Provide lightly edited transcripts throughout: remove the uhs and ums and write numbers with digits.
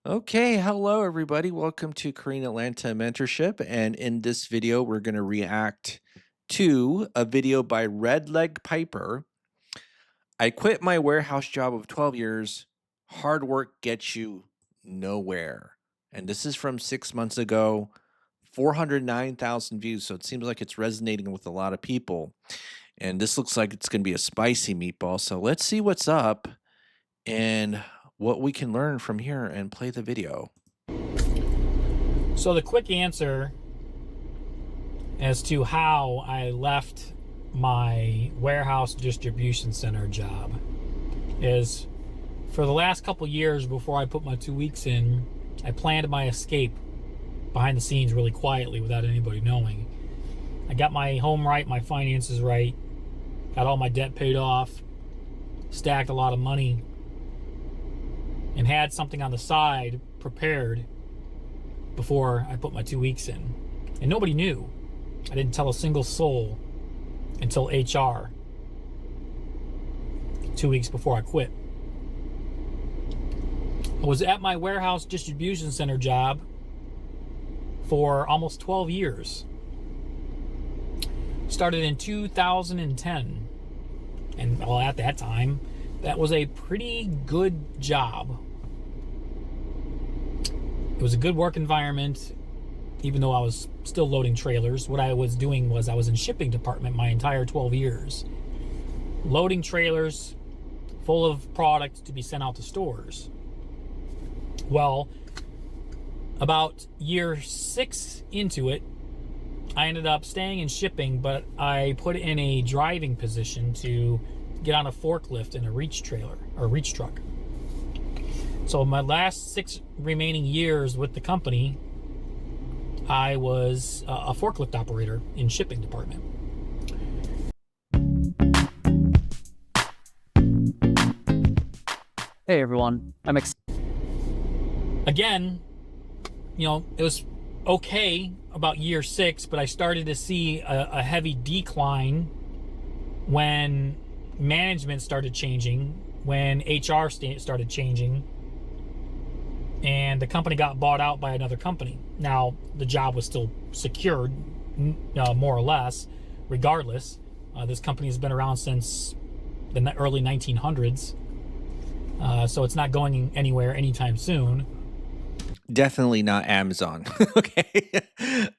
Okay, hello everybody. Welcome to Korean Atlanta Mentorship. And in this video, we're going to react to a video by RedLeg Piper. I quit my warehouse job of 12 years. Hard work gets you nowhere. And this is from 6 months ago, 409,000 views. So it seems like it's resonating with a lot of people. And this looks like it's going to be a spicy meatball. So let's see what's up and what we can learn from here and play the video. So the quick answer as to how I left my warehouse distribution center job is, for the last couple years before I put my 2 weeks in, I planned my escape behind the scenes really quietly without anybody knowing. I got my home right, my finances right, got all my debt paid off, stacked a lot of money, and had something on the side prepared before I put my 2 weeks in. And nobody knew. I didn't tell a single soul until HR 2 weeks before I quit. I was at my warehouse distribution center job for almost 12 years. Started in 2010. And well, at that time, that was a pretty good job. It was a good work environment, even though I was still loading trailers. What I was doing was I was in shipping department my entire 12 years. Loading trailers full of product to be sent out to stores. Well, about year 6 into it, I ended up staying in shipping, but I put in a driving position to get on a forklift in a reach trailer or reach truck. So my last 6 remaining years with the company, I was a forklift operator in shipping department. Hey everyone, Again, it was okay about year 6, but I started to see a heavy decline when management started changing, when HR started changing, and the company got bought out by another company. Now, the job was still secured, more or less, regardless. This company has been around since the early 1900s, so it's not going anywhere anytime soon. Definitely not Amazon. Okay.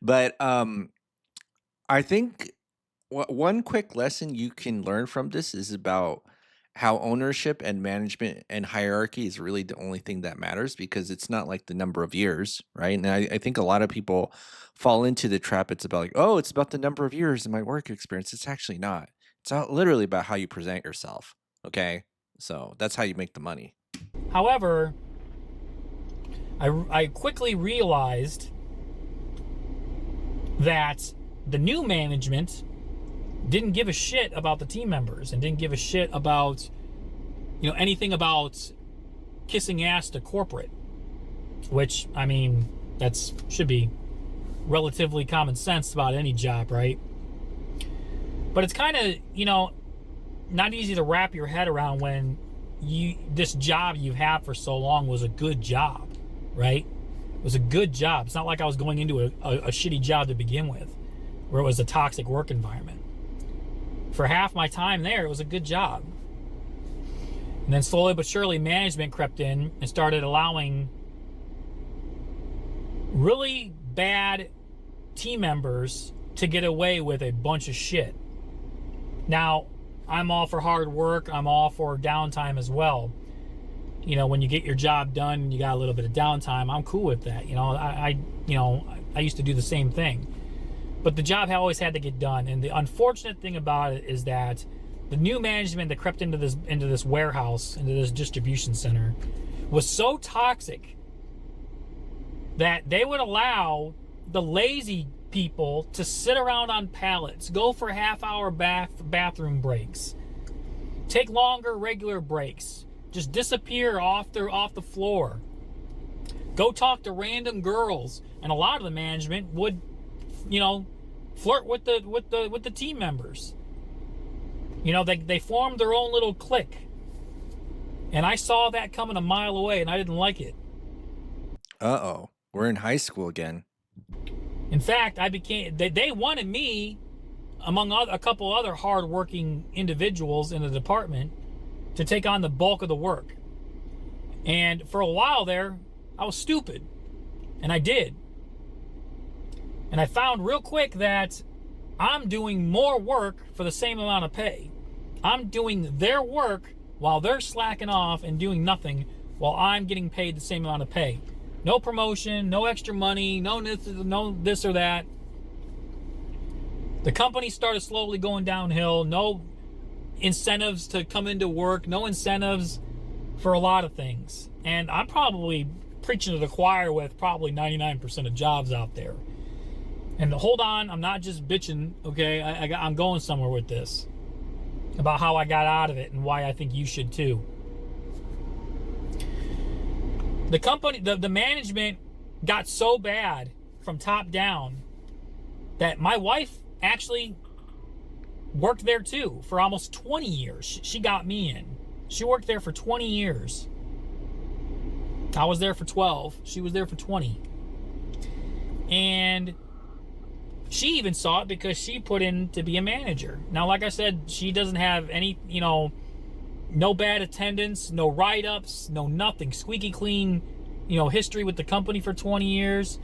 But I think one quick lesson you can learn from this is about how ownership and management and hierarchy is really the only thing that matters, because it's not like the number of years, right? And I think a lot of people fall into the trap. It's about like, oh, it's about the number of years in my work experience. It's actually not. It's literally about how you present yourself. Okay. So that's how you make the money. However, I quickly realized that the new management didn't give a shit about the team members and didn't give a shit about, anything about kissing ass to corporate, which, I mean, should be relatively common sense about any job, right? But it's kind of, not easy to wrap your head around when this job you've had for so long was a good job, right? It was a good job. It's not like I was going into a shitty job to begin with, where it was a toxic work environment. For half my time there, it was a good job. And then slowly but surely, management crept in and started allowing really bad team members to get away with a bunch of shit. Now, I'm all for hard work. I'm all for downtime as well. When you get your job done and you got a little bit of downtime, I'm cool with that. I used to do the same thing. But the job always had to get done. And the unfortunate thing about it is that the new management that crept into this warehouse, into this distribution center, was so toxic that they would allow the lazy people to sit around on pallets, go for half-hour bathroom breaks, take longer regular breaks, just disappear off the floor, go talk to random girls. And a lot of the management would, flirt with the team members. They formed their own little clique. And I saw that coming a mile away, and I didn't like it. Uh-oh. We're in high school again. In fact, they wanted me, among a couple other hardworking individuals in the department, to take on the bulk of the work. And for a while there, I was stupid. And I did. And I found real quick that I'm doing more work for the same amount of pay. I'm doing their work while they're slacking off and doing nothing while I'm getting paid the same amount of pay. No promotion, no extra money, no this or that. The company started slowly going downhill. No incentives to come into work. No incentives for a lot of things. And I'm probably preaching to the choir with probably 99% of jobs out there. And hold on, I'm not just bitching, okay? I'm going somewhere with this. About how I got out of it and why I think you should too. The company, the management got so bad from top down that my wife actually worked there too for almost 20 years. She got me in. She worked there for 20 years. I was there for 12. She was there for 20. And she even saw it because she put in to be a manager. Now, like I said, she doesn't have any, no bad attendance, no write-ups, no nothing. Squeaky clean, history with the company for 20 years.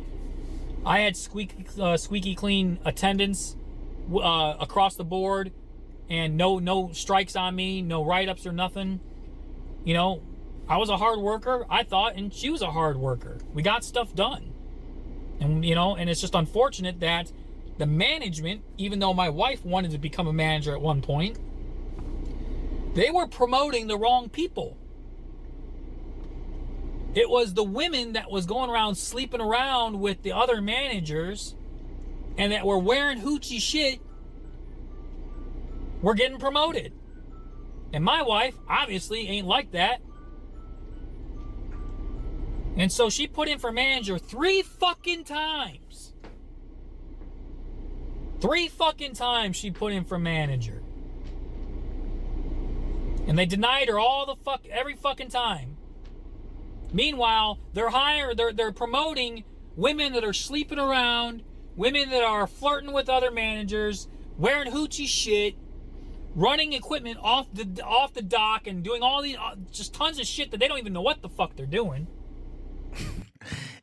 I had squeaky clean attendance across the board, and no strikes on me, no write-ups or nothing. I was a hard worker, I thought, and she was a hard worker. We got stuff done. And, and it's just unfortunate that the management, even though my wife wanted to become a manager at one point, they were promoting the wrong people. It was the women that was going around sleeping around with the other managers and that were wearing hoochie shit were getting promoted. And my wife obviously ain't like that. And so she put in for manager 3 fucking times. 3 fucking times she put in for manager. And they denied her every fucking time. Meanwhile, they're promoting women that are sleeping around, women that are flirting with other managers, wearing hoochie shit, running equipment off the dock and doing all these just tons of shit that they don't even know what the fuck they're doing.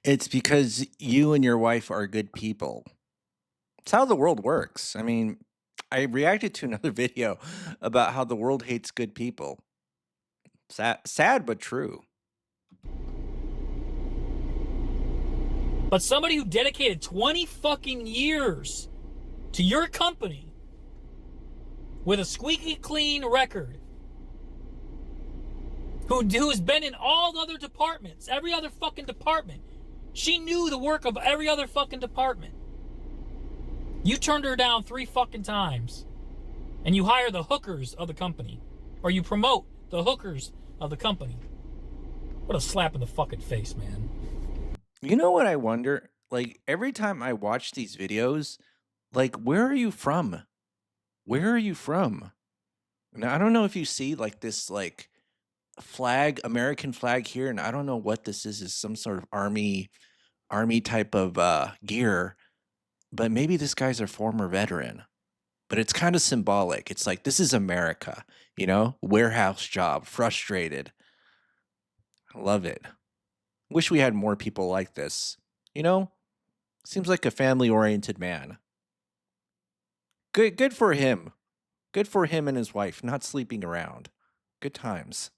It's because you and your wife are good people. It's how the world works. I mean, I reacted to another video about how the world hates good people. Sad but true. But somebody who dedicated 20 fucking years to your company with a squeaky clean record, who's been in all the other departments, every other fucking department. She knew the work of every other fucking department. You turned her down 3 fucking times. And you hire the hookers of the company. Or you promote the hookers of the company. What a slap in the fucking face, man. You know what I wonder? Like, every time I watch these videos, like, where are you from? Where are you from? Now, I don't know if you see, like, this, like, flag, American flag here, and I don't know what this is some sort of army type of gear, but maybe this guy's a former veteran. But it's kind of symbolic. It's like, this is America, warehouse job, frustrated. I love it. Wish we had more people like this. Seems like a family-oriented man. Good for him. Good for him and his wife, not sleeping around. Good times.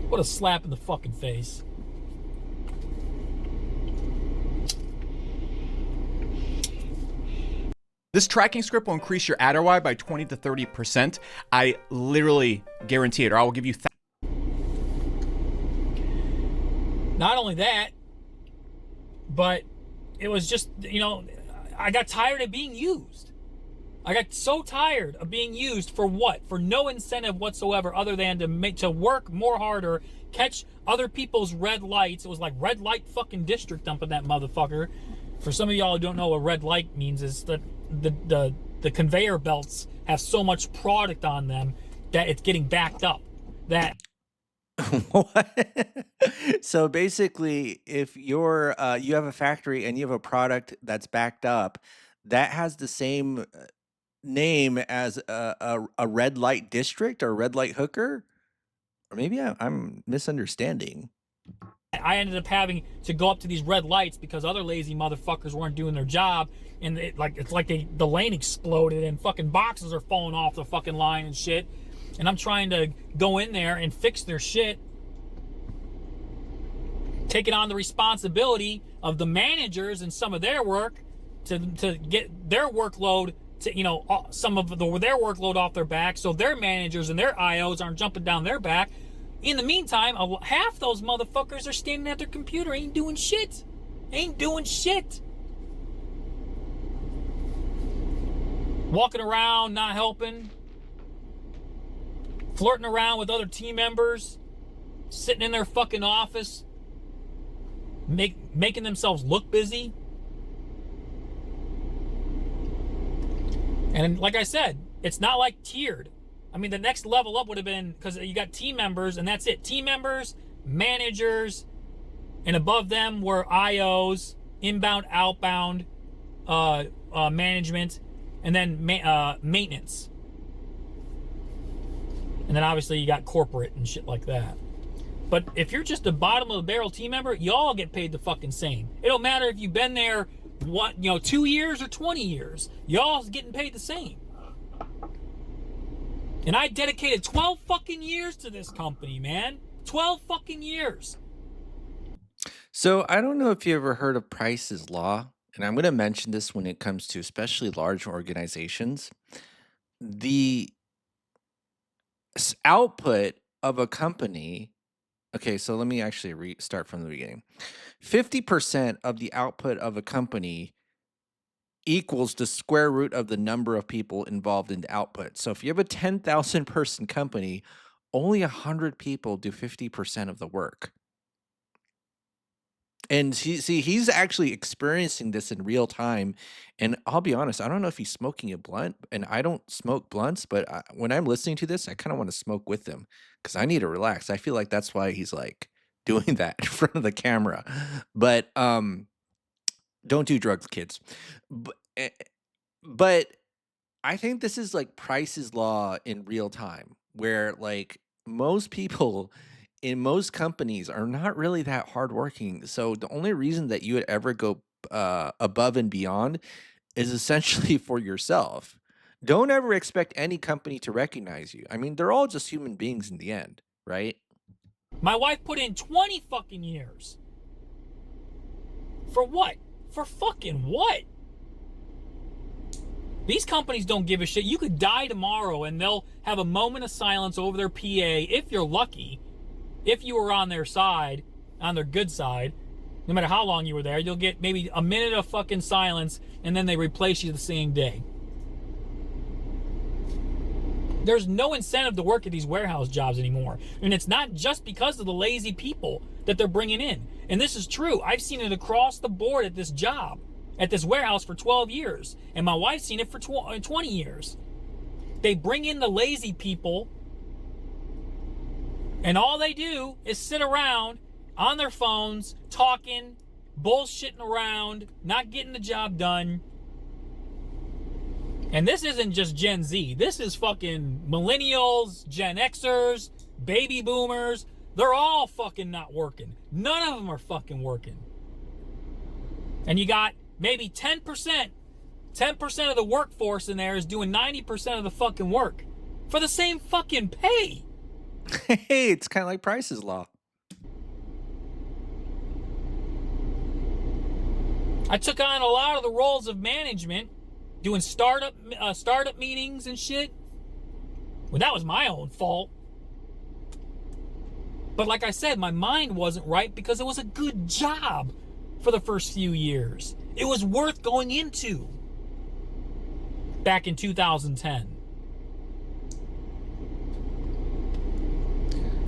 What a slap in the fucking face. This tracking script will increase your ad ROI by 20 to 30%. I literally guarantee it, or I will give you Not only that, but it was just, I got tired of being used. I got so tired of being used for what? For no incentive whatsoever other than to work more harder, catch other people's red lights. It was like red light fucking district up in that motherfucker. For some of y'all who don't know what red light means, is that the conveyor belts have so much product on them that it's getting backed up. That What? So basically, if you have a factory and you have a product that's backed up, that has the same name as a red light district or red light hooker, or maybe I'm misunderstanding. I ended up having to go up to these red lights because other lazy motherfuckers weren't doing their job, and it's like the lane exploded and fucking boxes are falling off the fucking line and shit. And I'm trying to go in there and fix their shit, taking on the responsibility of the managers and some of their work to get their workload to some of their workload off their back, so their managers and their IOs aren't jumping down their back. In the meantime, half those motherfuckers are standing at their computer, ain't doing shit. Walking around, not helping. Flirting around with other team members. Sitting in their fucking office. Making themselves look busy. And like I said, it's not like tiered. I mean, the next level up would have been, because you got team members, and that's it. Team members, managers, and above them were IOs, inbound, outbound, management, and then maintenance. And then obviously you got corporate and shit like that. But if you're just a bottom of the barrel team member, y'all get paid the fucking same. It don't matter if you've been there 2 years or 20 years. Y'all's getting paid the same. And I dedicated 12 fucking years to this company, man. 12 fucking years. So I don't know if you ever heard of Price's Law, and I'm going to mention this when it comes to especially large organizations. The output of a company. Okay, so let me actually start from the beginning. 50% of the output of a company equals the square root of the number of people involved in the output. So if you have a 10,000 person company, only 100 people do 50% of the work. And he's actually experiencing this in real time. And I'll be honest, I don't know if he's smoking a blunt, and I don't smoke blunts, but when I'm listening to this, I kind of want to smoke with him because I need to relax. I feel like that's why he's like doing that in front of the camera. But don't do drugs, kids. But I think this is like Price's Law in real time, where like most people in most companies are not really that hardworking. So the only reason that you would ever go above and beyond is essentially for yourself. Don't ever expect any company to recognize you. I mean, they're all just human beings in the end, right? My wife put in 20 fucking years. For what? For fucking what? These companies don't give a shit. You could die tomorrow and they'll have a moment of silence over their PA if you're lucky. If you were on their side, on their good side, no matter how long you were there, you'll get maybe a minute of fucking silence and then they replace you the same day. There's no incentive to work at these warehouse jobs anymore. And it's not just because of the lazy people that they're bringing in. And this is true. I've seen it across the board at this job, at this warehouse for 12 years. And my wife's seen it for 20 years. They bring in the lazy people, and all they do is sit around on their phones, talking, bullshitting around, not getting the job done. And this isn't just Gen Z. This is fucking millennials, Gen Xers, baby boomers. They're all fucking not working. None of them are fucking working. And you got maybe 10% of the workforce in there is doing 90% of the fucking work for the same fucking pay. Hey, it's kind of like Price's Law. I took on a lot of the roles of management, doing startup meetings and shit. Well, that was my own fault. But like I said, my mind wasn't right because it was a good job for the first few years. It was worth going into back in 2010.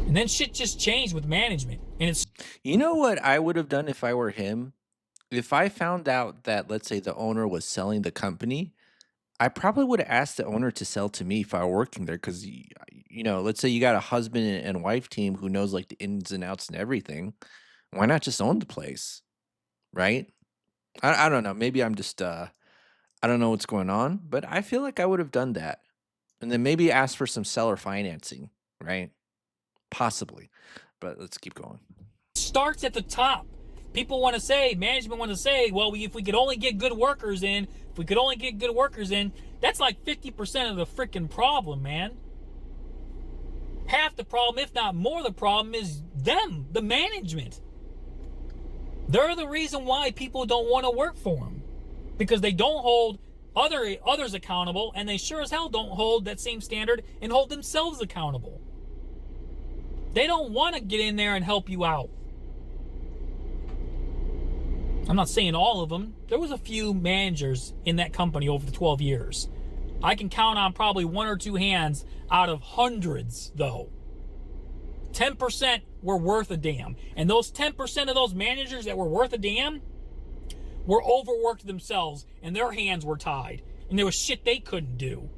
And then shit just changed with management. And it's... You know what I would have done if I were him? If I found out that, let's say, the owner was selling the company, I probably would have asked the owner to sell to me if I were working there, because let's say you got a husband and wife team who knows like the ins and outs and everything. Why not just own the place, right? I don't know. Maybe I'm just I don't know what's going on, but I feel like I would have done that. And then maybe ask for some seller financing, right? Possibly. But let's keep going. Starts at the top. People want to say, management want to say, well, if we could only get good workers in, that's like 50% of the freaking problem, man. Half the problem, if not more the problem, is them, the management. They're the reason why people don't want to work for them. Because they don't hold others accountable, and they sure as hell don't hold that same standard and hold themselves accountable. They don't want to get in there and help you out. I'm not saying all of them. There was a few managers in that company over the 12 years. I can count on probably 1 or 2 hands out of hundreds, though. 10% were worth a damn. And those 10% of those managers that were worth a damn were overworked themselves, and their hands were tied. And there was shit they couldn't do.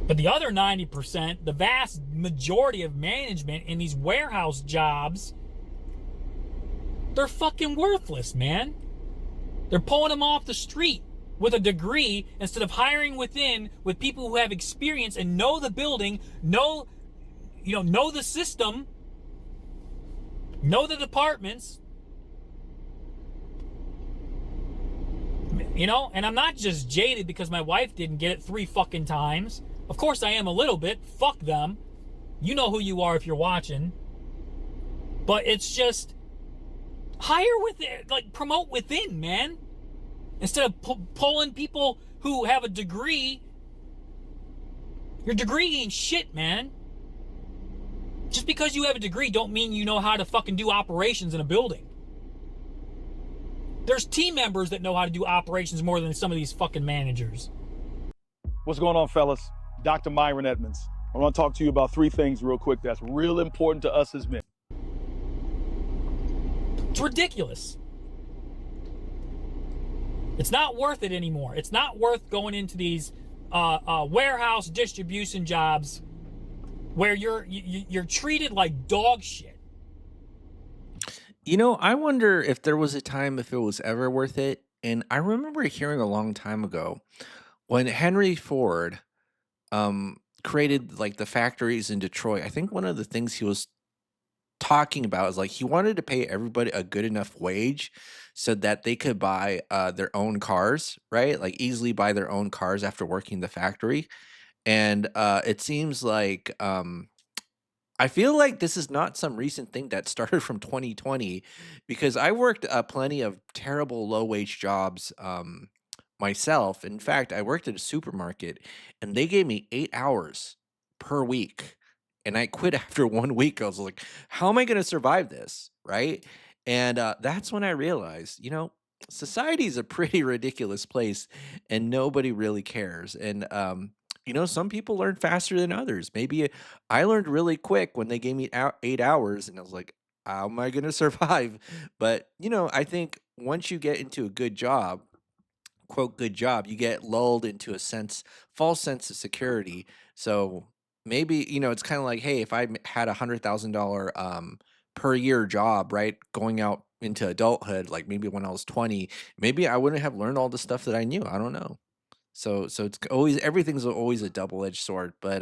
But the other 90%, the vast majority of management in these warehouse jobs, they're fucking worthless, man. They're pulling them off the street with a degree instead of hiring within with people who have experience and know the building, know the system, know the departments. And I'm not just jaded because my wife didn't get it 3 fucking times. Of course I am a little bit. Fuck them. You know who you are if you're watching. But it's just hire within, like promote within, man. Instead of pulling people who have a degree. Your degree ain't shit, man. Just because you have a degree don't mean you know how to fucking do operations in a building. There's team members that know how to do operations more than some of these fucking managers. What's going on, fellas? Dr. Myron Edmonds. I want to talk to you about 3 things real quick that's real important to us as men. It's ridiculous. It's not worth it anymore. It's not worth going into these warehouse distribution jobs where you're treated like dog shit. I wonder if there was a time if it was ever worth it. And I remember hearing a long time ago when Henry Ford created like the factories in Detroit. I think one of the things he was talking about is like he wanted to pay everybody a good enough wage so that they could buy their own cars, right? Like easily buy their own cars after working the factory. And it seems like I feel like this is not some recent thing that started from 2020 because I worked plenty of terrible low wage jobs myself. In fact, I worked at a supermarket and they gave me 8 hours per week. And I quit after 1 week. I was like, how am I going to survive this? Right. And that's when I realized, society is a pretty ridiculous place and nobody really cares. And, some people learn faster than others. Maybe I learned really quick when they gave me 8 hours and I was like, how am I going to survive? But, I think once you get into a good job, quote good job, you get lulled into a false sense of security. So maybe it's kind of like, hey, if I had $100,000 per year job, right, going out into adulthood, like maybe when I was 20, maybe I wouldn't have learned all the stuff that I knew. I don't know. So it's always everything's always a double-edged sword. But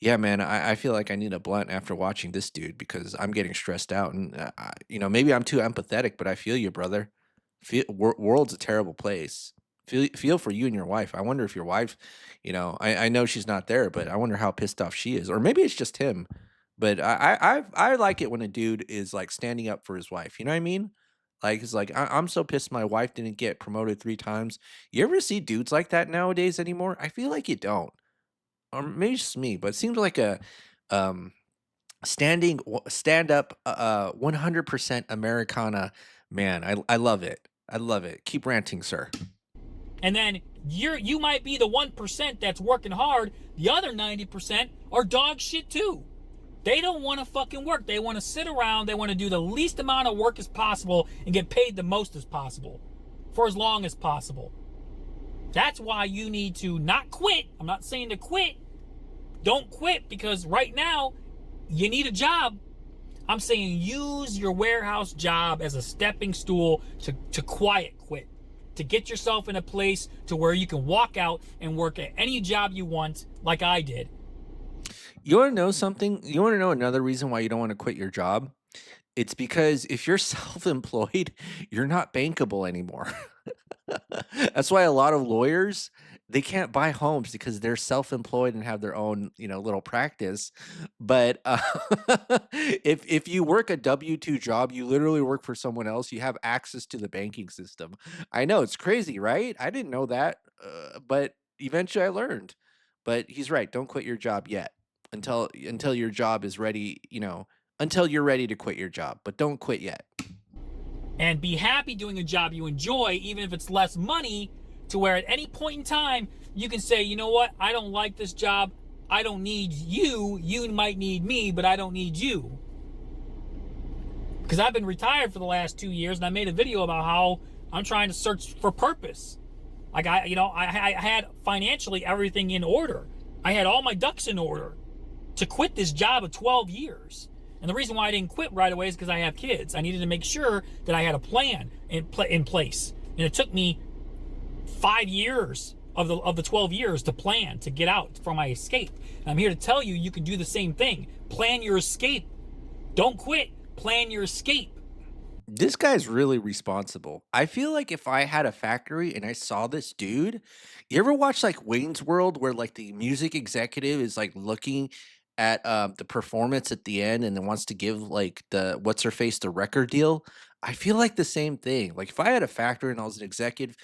yeah, man, I feel like I need a blunt after watching this dude because I'm getting stressed out, and maybe I'm too empathetic, but I feel you, brother. World's a terrible place. Feel for you and your wife. I wonder if your wife, I know she's not there, but I wonder how pissed off she is, or maybe it's just him. But I like it when a dude is like standing up for his wife. You know what I mean? Like it's like I'm so pissed my wife didn't get promoted 3 times. You ever see dudes like that nowadays anymore? I feel like you don't, or maybe it's just me, but it seems like a um stand up 100% Americana man. I love it. I love it. Keep ranting, sir. And then you might be the 1% that's working hard. The other 90% are dog shit too. They don't want to fucking work. They want to sit around. They want to do the least amount of work as possible and get paid the most as possible for as long as possible. That's why you need to not quit. I'm not saying to quit, don't quit because right now you need a job. I'm saying use your warehouse job as a stepping stool to quiet quit, to get yourself in a place to where you can walk out and work at any job you want, like I did. You want to know something? You want to know another reason why you don't want to quit your job? It's because if you're self-employed, you're not bankable anymore. That's why a lot of lawyers, they can't buy homes because they're self-employed and have their own, little practice. But if you work a W-2 job, you literally work for someone else. You have access to the banking system. I know it's crazy, right? I didn't know that, but eventually I learned. But he's right. Don't quit your job yet until your job is ready. Until you're ready to quit your job, but don't quit yet. And be happy doing a job you enjoy, even if it's less money, to where at any point in time, you can say, you know what, I don't like this job. I don't need you. You might need me, but I don't need you. Because I've been retired for the last 2 years, and I made a video about how I'm trying to search for purpose. Like I had financially everything in order. I had all my ducks in order to quit this job of 12 years. And the reason why I didn't quit right away is because I have kids. I needed to make sure that I had a plan in place. And it took me 5 years of the 12 years to plan to get out from my escape. And I'm here to tell you, you can do the same thing. Plan your escape. Don't quit. Plan your escape. This guy's really responsible. I feel like if I had a factory and I saw this dude, you ever watch like Wayne's World where like the music executive is like looking at the performance at the end and then wants to give like the what's her face the record deal? I feel like the same thing. Like if I had a factory and I was an executive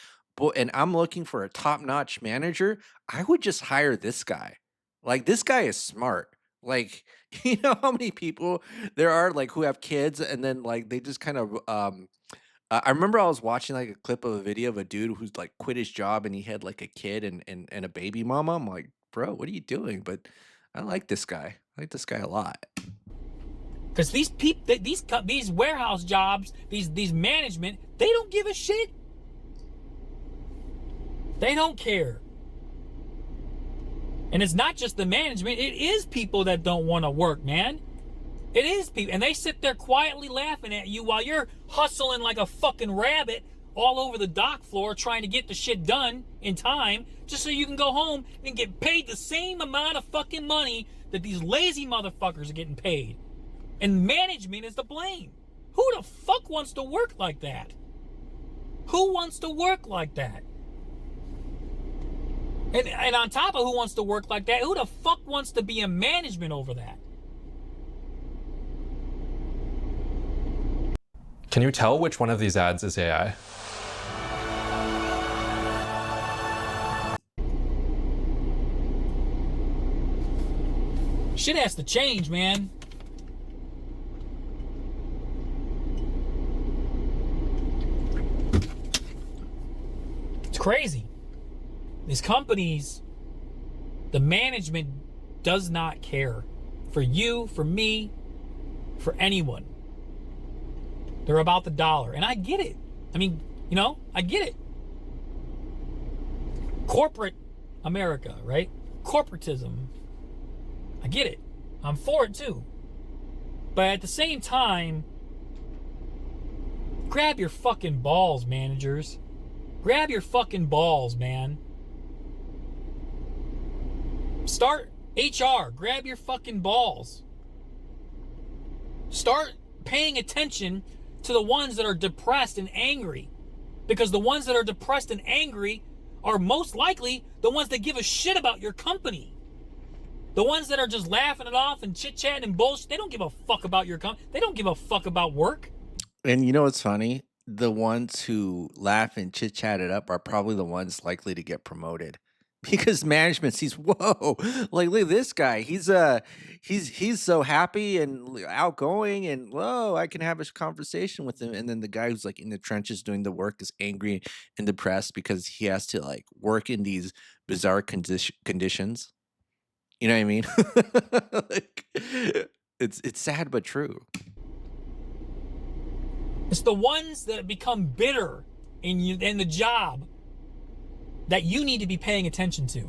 and I'm looking for a top-notch manager, I would just hire this guy. Like this guy is smart. Like you know how many people there are like who have kids and then like they just kind of I remember I was watching like a clip of a video of a dude who's like quit his job and he had like a kid and a baby mama. I'm like, bro, what are you doing? But I like this guy. I like this guy a lot. Because these warehouse jobs, these management, they don't give a shit. They don't care. And it's not just the management, it is people that don't want to work, man. It is people, and they sit there quietly laughing at you while you're hustling like a fucking rabbit all over the dock floor trying to get the shit done in time just so you can go home and get paid the same amount of fucking money that these lazy motherfuckers are getting paid. And management is to blame. Who the fuck wants to work like that? Who wants to work like that? And on top of who wants to work like that, who the fuck wants to be in management over that? Can you tell which one of these ads is AI? Shit has to change, man. It's crazy. These companies, the management does not care for you, for me, for anyone. They're about the dollar. And I get it. I mean, I get it. Corporate America, right? Corporatism. I get it. I'm for it too. But at the same time, grab your fucking balls, managers. Grab your fucking balls, man. Start HR. Grab your fucking balls. Start paying attention to the ones that are depressed and angry. Because the ones that are depressed and angry are most likely the ones that give a shit about your company. The ones that are just laughing it off and chit-chatting and bullshit, they don't give a fuck about your company. They don't give a fuck about work. And you know what's funny? The ones who laugh and chit-chat it up are probably the ones likely to get promoted. Because management sees, whoa, like look at this guy. He's so happy and outgoing, and whoa, I can have a conversation with him. And then the guy who's like in the trenches doing the work is angry and depressed because he has to like work in these bizarre conditions. You know what I mean? Like, it's sad but true. It's the ones that become bitter in the job that you need to be paying attention to.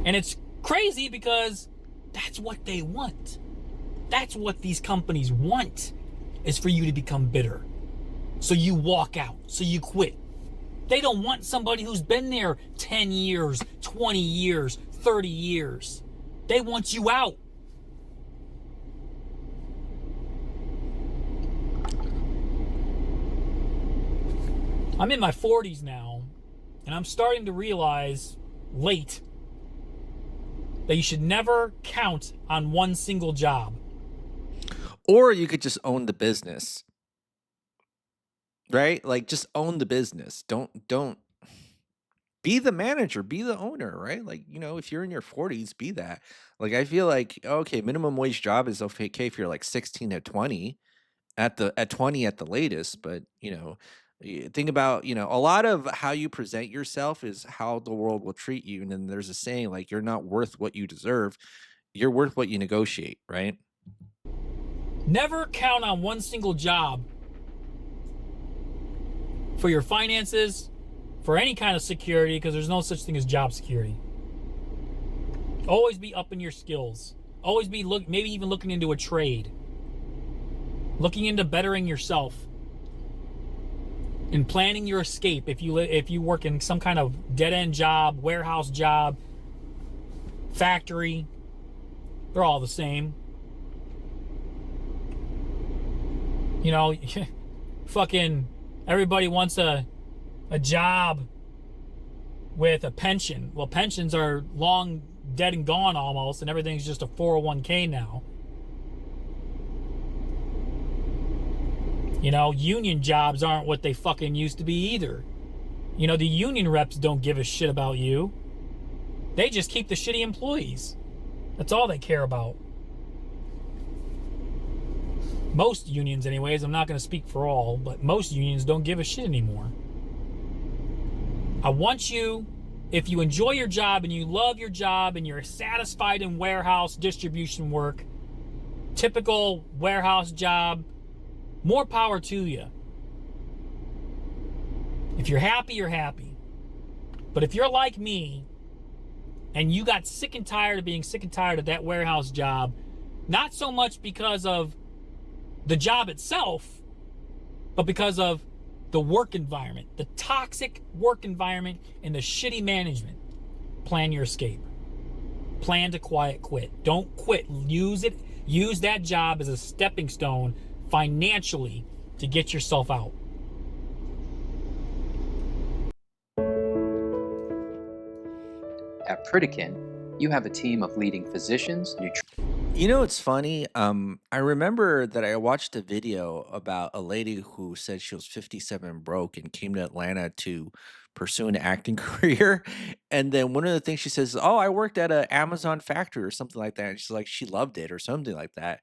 And it's crazy because that's what they want. That's what these companies want, is for you to become bitter. So you walk out, so you quit. They don't want somebody who's been there 10 years, 20 years, 30 years. They want you out. I'm in my 40s now, and I'm starting to realize late that you should never count on one single job. Or you could just own the business, right? Like just own the business. Don't be the manager, be the owner, right? Like, if you're in your 40s, be that. Like I feel like, okay, minimum wage job is okay if you're like 16 at 20, at 20 at the latest, but think about, a lot of how you present yourself is how the world will treat you. And then there's a saying like you're not worth what you deserve. You're worth what you negotiate, right? Never count on one single job for your finances, for any kind of security, because there's no such thing as job security. Always be up in your skills. Always be maybe even looking into a trade. Looking into bettering yourself. And planning your escape if you work in some kind of dead-end job, warehouse job, factory. They're all the same. Fucking everybody wants a job with a pension. Well, pensions are long dead and gone almost, and everything's just a 401k now. Union jobs aren't what they fucking used to be either. The union reps don't give a shit about you. They just keep the shitty employees. That's all they care about. Most unions, anyways. I'm not going to speak for all, but most unions don't give a shit anymore. I want you, if you enjoy your job and you love your job and you're satisfied in warehouse distribution work, typical warehouse job, more power to you. If you're happy, you're happy. But if you're like me and you got sick and tired of being sick and tired of that warehouse job, not so much because of the job itself, but because of the work environment, the toxic work environment and the shitty management, plan your escape. Plan to quiet quit. Don't quit. Use that job as a stepping stone financially to get yourself out. At Pritikin, you have a team of leading physicians, It's funny. I remember that I watched a video about a lady who said she was 57 broke and came to Atlanta to pursue an acting career. And then one of the things she says is, "Oh, I worked at an Amazon factory or something like that." And she's like, she loved it or something like that.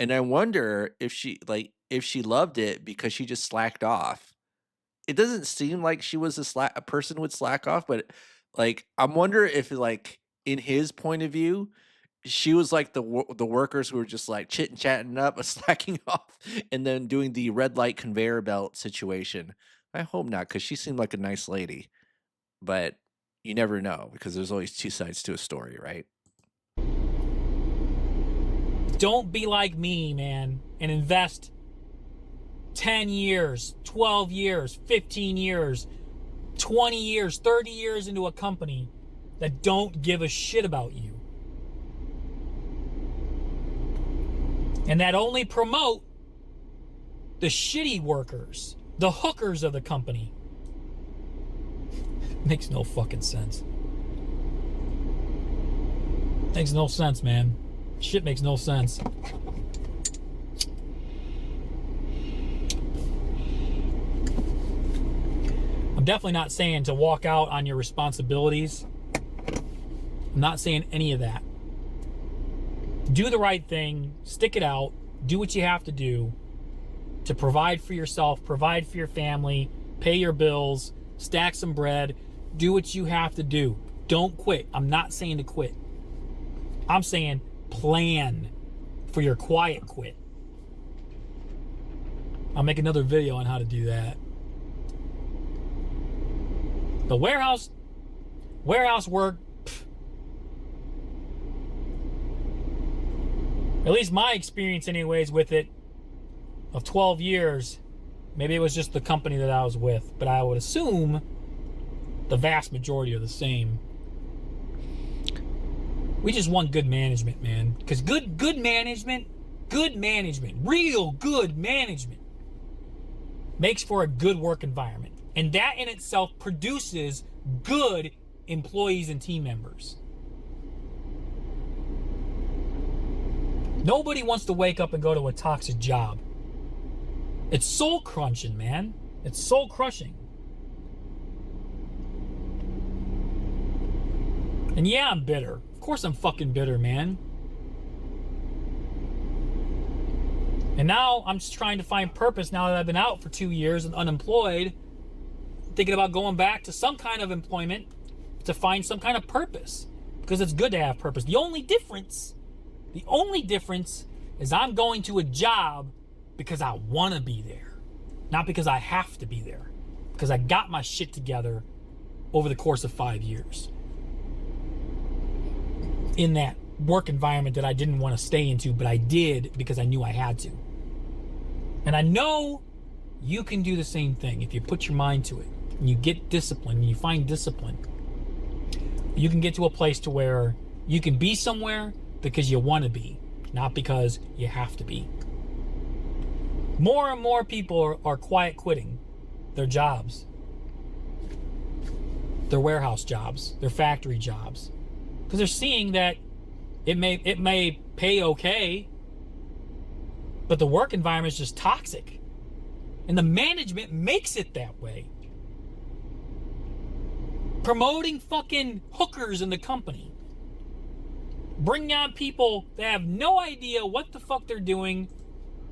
And I wonder if she loved it because she just slacked off. It doesn't seem like she was a person would slack off, but like I'm wonder if like in his point of view, she was like the workers who were just like chit chatting up, slacking off, and then doing the red light conveyor belt situation. I hope not, because she seemed like a nice lady, but you never know because there's always two sides to a story, right? Don't be like me, man, and invest 10 years, 12 years, 15 years, 20 years, 30 years into a company that don't give a shit about you. And that only promote the shitty workers, the hookers of the company. Makes no fucking sense. Makes no sense, man. Shit makes no sense. I'm definitely not saying to walk out on your responsibilities. I'm not saying any of that. Do the right thing, stick it out, do what you have to do to provide for yourself, provide for your family, pay your bills, stack some bread, do what you have to do. Don't quit. I'm not saying to quit. I'm saying plan for your quiet quit. I'll make another video on how to do that. The warehouse work, At least my experience anyways with it of 12 years, maybe it was just the company that I was with, but I would assume the vast majority are the same. We just want good management, man. Because good management, real good management makes for a good work environment. And that in itself produces good employees and team members. Nobody wants to wake up and go to a toxic job. It's soul crunching, man. It's soul crushing. And yeah, I'm bitter. Of course I'm fucking bitter, man. And now I'm just trying to find purpose now that I've been out for 2 years and unemployed, thinking about going back to some kind of employment to find some kind of purpose, because it's good to have purpose. The only difference is I'm going to a job because I want to be there, not because I have to be there, because I got my shit together over the course of 5 years in that work environment that I didn't want to stay into, but I did because I knew I had to. And I know you can do the same thing if you put your mind to it and you get discipline and you find discipline. You can get to a place to where you can be somewhere because you want to be, not because you have to be. More and more people are quiet quitting their jobs, their warehouse jobs, their factory jobs, because they're seeing that it may pay okay, but the work environment is just toxic, and the management makes it that way. Promoting fucking hookers in the company, bringing on people that have no idea what the fuck they're doing,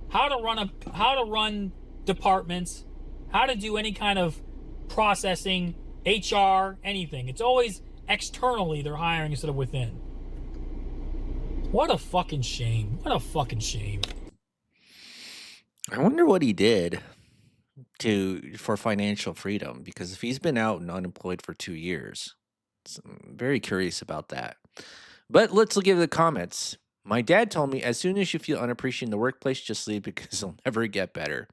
how to run departments, how to do any kind of processing, HR, anything. It's always externally they're hiring instead of within. What a fucking shame. What a fucking shame. I wonder what he did for financial freedom, because if he's been out and unemployed for 2 years, I'm very curious about that. But let's look at the comments. My dad told me, as soon as you feel unappreciated in the workplace, just leave because it'll never get better.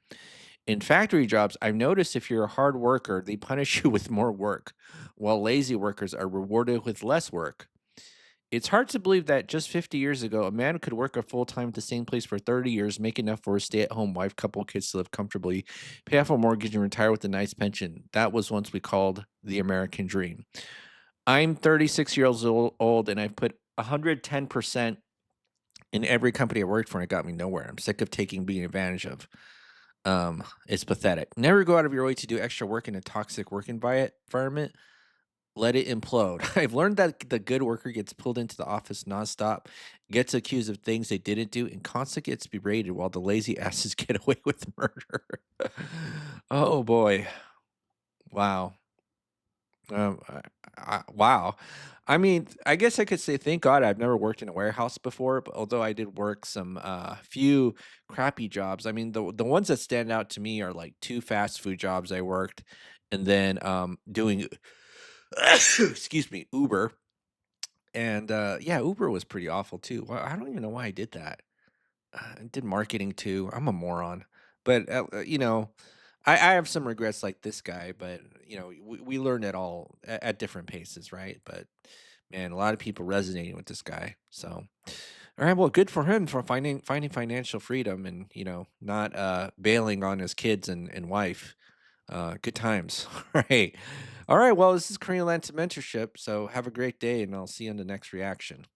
In factory jobs, I've noticed if you're a hard worker, they punish you with more work, while lazy workers are rewarded with less work. It's hard to believe that just 50 years ago, a man could work a full time at the same place for 30 years, make enough for a stay at home wife, couple kids to live comfortably, pay off a mortgage, and retire with a nice pension. That was once we called the American dream. I'm 36 years old, and I've put 110% in every company I worked for, and it got me nowhere. I'm sick of being advantage of. It's pathetic. Never go out of your way to do extra work in a toxic work environment. Let it implode. I've learned that the good worker gets pulled into the office nonstop, gets accused of things they didn't do, and constantly gets berated while the lazy asses get away with murder. Oh boy. Wow. Wow. I mean, I guess I could say thank God I've never worked in a warehouse before, but although I did work some few crappy jobs. I mean, the ones that stand out to me are like 2 fast food jobs I worked, and then doing excuse me, Uber. And yeah, Uber was pretty awful too. I don't even know why I did that. I did marketing too. I'm a moron. But I have some regrets like this guy, but we learned it all at different paces, right? But man, a lot of people resonating with this guy. So all right, well, good for him for finding financial freedom and not bailing on his kids and wife. Good times. All right. All right. Well, this is Korean Atlanta Mentorship. So have a great day, and I'll see you on the next reaction.